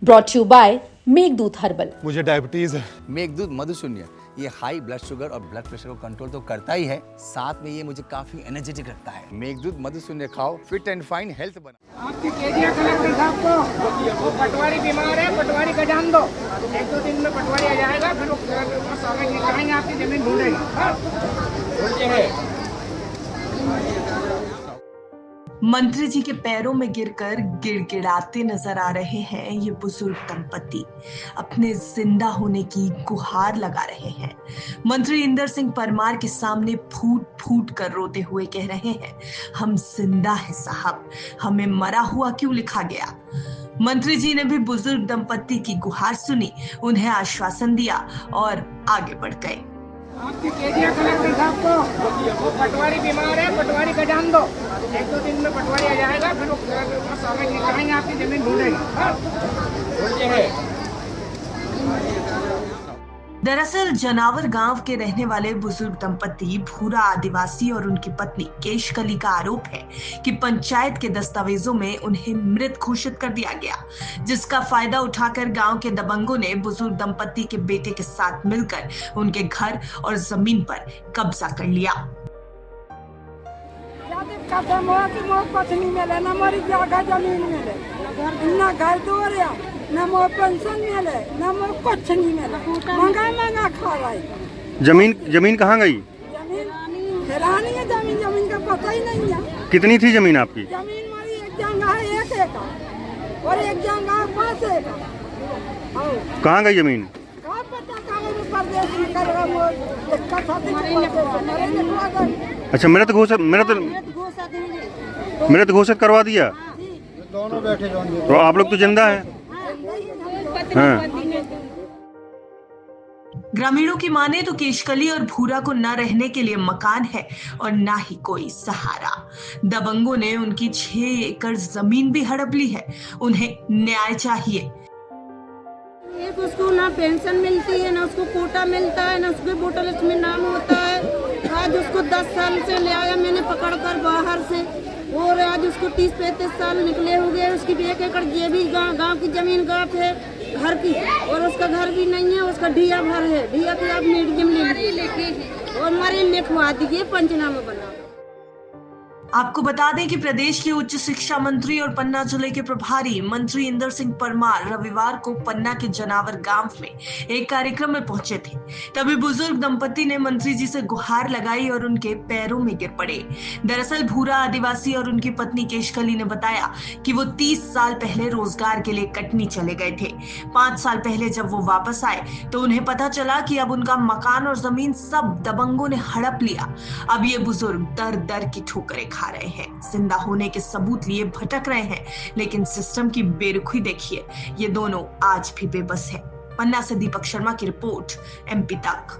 Brought you by Meghdoot herbal. मुझे diabetes है। मेघदूत मधुशून्य ये हाई ब्लड शुगर और ब्लड प्रेशर को कंट्रोल तो करता ही है, साथ में ये मुझे काफी एनर्जेटिक रखता है। मेघदूत मधुशून्य खाओ, फिट एंड फाइन हेल्थ बना। आपकी केजिया कलेक्टर साहब को वो पटवारी बीमार है, पटवारी का जान दो। एक दो दिन में पटवारी आ जाएगा, फिर वो स्वागत कराएंगे, आपकी जमीन ढूंढेंगे। मंत्री जी के पैरों में गिरकर गिड़गिड़ाते नजर आ रहे हैं ये बुजुर्ग दंपति। अपने जिंदा होने की गुहार लगा रहे हैं। मंत्री इंदर सिंह परमार के सामने फूट फूट कर रोते हुए कह रहे हैं, हम जिंदा हैं साहब, हमें मरा हुआ क्यों लिखा गया। मंत्री जी ने भी बुजुर्ग दंपति की गुहार सुनी, उन्हें आश्वासन दिया और आगे बढ़ गए। आपकी केजिया कलेक्टर साहब को वो पटवारी बीमार है, पटवारी का जान दो। एक दो दिन में पटवारी आ जाएगा, फिर वो स्वागत कराएंगे, आपकी जमीन ढूंढेंगे। दरअसल जनावर गांव के रहने वाले बुजुर्ग दंपति भूरा आदिवासी और उनकी पत्नी केशकली का आरोप है कि पंचायत के दस्तावेजों में उन्हें मृत घोषित कर दिया गया, जिसका फायदा उठाकर गांव के दबंगों ने बुजुर्ग दंपति के बेटे के साथ मिलकर उनके घर और जमीन पर कब्जा कर लिया। पत्नी मिले न मोरी जगह जमीन मिले, न घर दुआरिया, न मोर पेंशन मिले, न मोर कुछ नहीं मिले, महंगा महंगा खा रही। जमीन कहाँ गई? जमीन हैरानी है, जमीन का पता ही नहीं है। कितनी थी जमीन आपकी? जमीन हमारी एक जगह है 1 एकड़ और एक जगह 5 एकड़। कहाँ गई जमीन? कहाँ पता कहाँ में परदेश में करेगा वो कथा अच्छा, मृत घोषित करवा दिया। दोनों बैठे तो आप लोग तो जिंदा हैं। हाँ। ग्रामीणों की माने तो केशकली और भूरा को न रहने के लिए मकान है और ना ही कोई सहारा। दबंगों ने उनकी 6 एकड़ जमीन भी हड़प ली है, उन्हें न्याय चाहिए। एक उसको ना पेंशन मिलती है, ना उसको कोटा मिलता है, ना उसके वोटर लिस्ट में नाम होता है। आज उसको 10 साल से ले आया मैंने पकड़कर बाहर से, और आज उसको 30-35 साल निकले हो गए। उसकी 1 एकड़ ये भी गांव की जमीन गाँव है घर की, और उसका घर भी नहीं है, उसका ढिया भर है। ढिया की आप मीडियम ले और हमारे लिखवा दीजिए, पंचनामा बना। आपको बता दें कि प्रदेश के उच्च शिक्षा मंत्री और पन्ना जिले के प्रभारी मंत्री इंदर सिंह परमार रविवार को पन्ना के जनावर गांव में एक कार्यक्रम में पहुंचे थे। तभी बुजुर्ग दंपति ने मंत्री जी से गुहार लगाई और उनके पैरों में गिर पड़े। दरअसल भूरा आदिवासी और उनकी पत्नी केशकली ने बताया कि वो 30 साल पहले रोजगार के लिए कटनी चले गए थे। 5 साल पहले जब वो वापस आए तो उन्हें पता चला कि अब उनका मकान और जमीन सब दबंगों ने हड़प लिया। अब ये बुजुर्ग दर दर की ठोकरें खा रहे हैं, जिंदा होने के सबूत लिए भटक रहे हैं, लेकिन सिस्टम की बेरुखी देखिए, ये दोनों आज भी बेबस है। पन्ना से दीपक शर्मा की रिपोर्ट, MP तक।